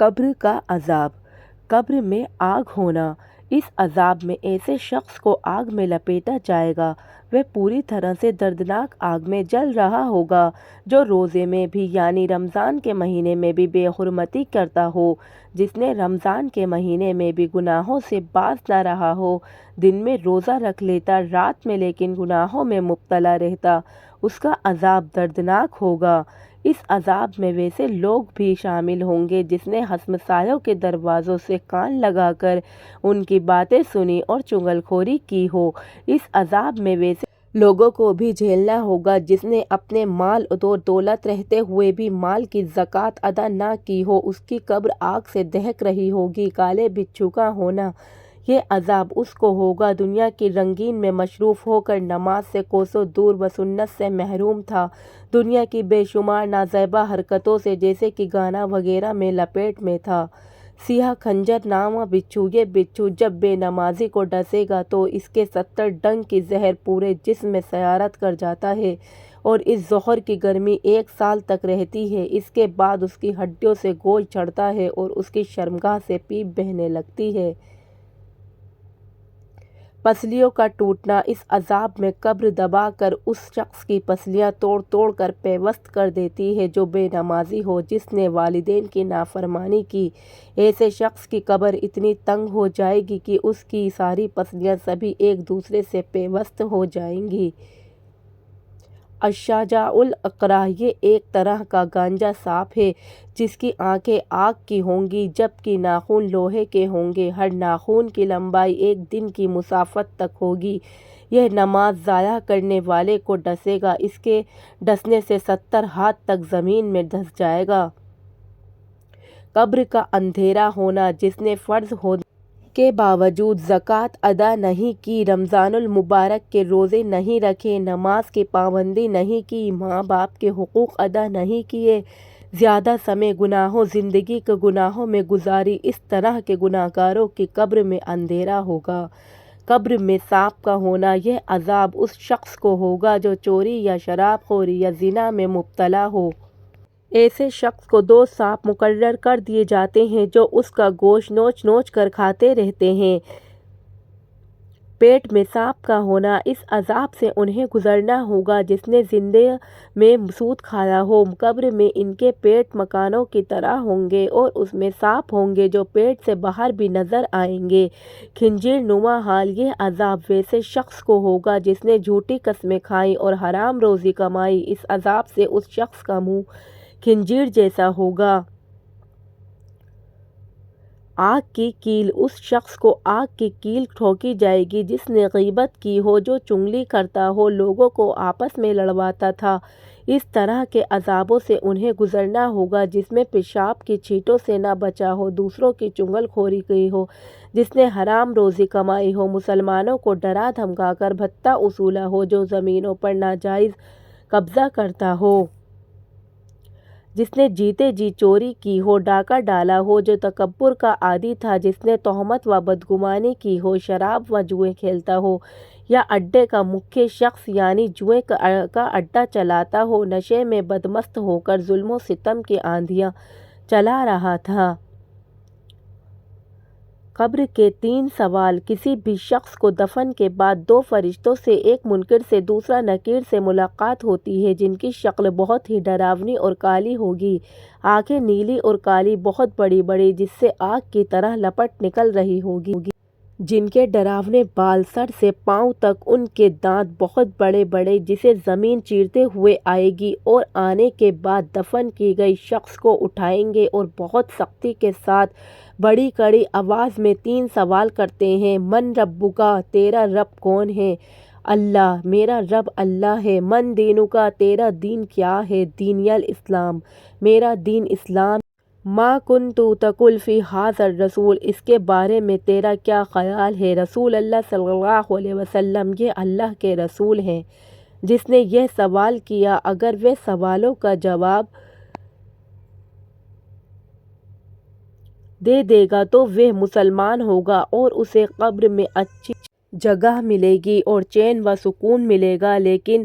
قبر کا عذاب۔ قبر میں آگ ہونا۔ اس عذاب میں ایسے شخص کو آگ میں لپیٹا جائے گا، وہ پوری طرح سے دردناک آگ میں جل رہا ہوگا، جو روزے میں بھی یعنی رمضان کے مہینے میں بھی بے حرمتی کرتا ہو، جس نے رمضان کے مہینے میں بھی گناہوں سے باز نہ رہا ہو، دن میں روزہ رکھ لیتا، رات میں لیکن گناہوں میں مبتلا رہتا، اس کا عذاب دردناک ہوگا۔ اس عذاب میں ویسے لوگ بھی شامل ہوں گے جس نے ہمسایوں کے دروازوں سے کان لگا کر ان کی باتیں سنی اور چغل خوری کی ہو۔ اس عذاب میں ویسے لوگوں کو بھی جھیلنا ہوگا جس نے اپنے مال اور دولت رہتے ہوئے بھی مال کی زکوٰۃ ادا نہ کی ہو، اس کی قبر آگ سے دہک رہی ہوگی۔ کالے بچھو کا ہونا۔ یہ عذاب اس کو ہوگا دنیا کی رنگین میں مصروف ہو کر نماز سے کوسوں دور و سنت سے محروم تھا، دنیا کی بے شمار نازیبا حرکتوں سے جیسے کہ گانا وغیرہ میں لپیٹ میں تھا۔ سیاہ خنجر نامہ بچھو۔ یہ بچھو جب بے نمازی کو ڈسے گا تو اس کے 70 ڈنگ کی زہر پورے جسم میں سیرات کر جاتا ہے اور اس زہر کی گرمی 1 سال تک رہتی ہے۔ اس کے بعد اس کی ہڈیوں سے گوشت جھڑتا ہے اور اس کی شرمگاہ سے پیپ بہنے لگتی ہے۔ پسلیوں کا ٹوٹنا۔ اس عذاب میں قبر دبا کر اس شخص کی پسلیاں توڑ توڑ کر پیوست کر دیتی ہے جو بے نمازی ہو، جس نے والدین کی نافرمانی کی۔ ایسے شخص کی قبر اتنی تنگ ہو جائے گی کہ اس کی ساری پسلیاں سبھی ایک دوسرے سے پیوست ہو جائیں گی۔ الشجاع الاقرع۔ یہ ایک طرح کا گنجا سانپ ہے جس کی آنکھیں آگ کی ہوں گی جبکہ ناخن لوہے کے ہوں گے۔ ہر ناخن کی لمبائی 1 دن کی مسافت تک ہوگی۔ یہ نماز ضائع کرنے والے کو ڈسے گا، اس کے ڈسنے سے 70 ہاتھ تک زمین میں دھس جائے گا۔ قبر کا اندھیرا ہونا۔ جس نے فرض ہونے کے باوجود زکوٰۃ ادا نہیں کی، رمضان المبارک کے روزے نہیں رکھے، نماز کی پابندی نہیں کی، ماں باپ کے حقوق ادا نہیں کیے، زیادہ سمے گناہوں زندگی کے گناہوں میں گزاری، اس طرح کے گناہگاروں کی قبر میں اندھیرا ہوگا۔ قبر میں سانپ کا ہونا۔ یہ عذاب اس شخص کو ہوگا جو چوری یا شراب خوری یا زنا میں مبتلا ہو۔ ایسے شخص کو 2 سانپ مقرر کر دیے جاتے ہیں جو اس کا گوشت نوچ نوچ کر کھاتے رہتے ہیں۔ پیٹ میں سانپ کا ہونا۔ اس عذاب سے انہیں گزرنا ہوگا جس نے زندگی میں سود کھایا ہو۔ قبر میں ان کے پیٹ مکانوں کی طرح ہوں گے اور اس میں سانپ ہوں گے جو پیٹ سے باہر بھی نظر آئیں گے۔ خنجر نما حال۔ یہ عذاب ویسے شخص کو ہوگا جس نے جھوٹی قسمیں کھائیں اور حرام روزی کمائی۔ اس عذاب سے اس شخص کا منہ خنجر جیسا ہوگا۔ آگ کی کیل۔ اس شخص کو آگ کی کیل ٹھوکی جائے گی جس نے غیبت کی ہو، جو چغلی کرتا ہو، لوگوں کو آپس میں لڑواتا تھا۔ اس طرح کے عذابوں سے انہیں گزرنا ہوگا جس میں پیشاب کی چھینٹوں سے نہ بچا ہو، دوسروں کی چغل خوری کی ہو، جس نے حرام روزی کمائی ہو، مسلمانوں کو ڈرا دھمکا کر بھتہ وصولا ہو، جو زمینوں پر ناجائز قبضہ کرتا ہو، جس نے جیتے جی چوری کی ہو، ڈاکہ ڈالا ہو، جو تکبر کا عادی تھا، جس نے تہمت و بدگمانی کی ہو، شراب و جوئے کھیلتا ہو یا اڈے کا مکھی شخص یعنی جوئے کا اڈا چلاتا ہو، نشے میں بدمست ہو کر ظلم و ستم کی آندھیاں چلا رہا تھا۔ قبر کے 3 سوال۔ کسی بھی شخص کو دفن کے بعد 2 فرشتوں سے، ایک منکر سے دوسرا نکیر سے ملاقات ہوتی ہے جن کی شکل بہت ہی ڈراؤنی اور کالی ہوگی، آنکھیں نیلی اور کالی، بہت بڑی بڑی، جس سے آگ کی طرح لپٹ نکل رہی ہوگی، جن کے ڈراونے بال سر سے پاؤں تک، ان کے دانت بہت بڑے بڑے، جسے زمین چیرتے ہوئے آئے گی، اور آنے کے بعد دفن کی گئی شخص کو اٹھائیں گے اور بہت سختی کے ساتھ بڑی کڑی آواز میں 3 سوال کرتے ہیں۔ من ربکا؟ تیرا رب کون ہے؟ اللہ، میرا رب اللہ ہے۔ من دینکا؟ تیرا دین کیا ہے؟ دینی الاسلام، میرا دین اسلام۔ ما کنت تقول فی ھذا الرسول؟ اس کے بارے میں تیرا کیا خیال ہے؟ رسول اللہ صلی اللہ علیہ وسلم، یہ اللہ کے رسول ہیں۔ جس نے یہ سوال کیا، اگر وہ سوالوں کا جواب دے دے گا تو وہ مسلمان ہوگا اور اسے قبر میں اچھی جگہ ملے گی اور چین و سکون ملے گا، لیکن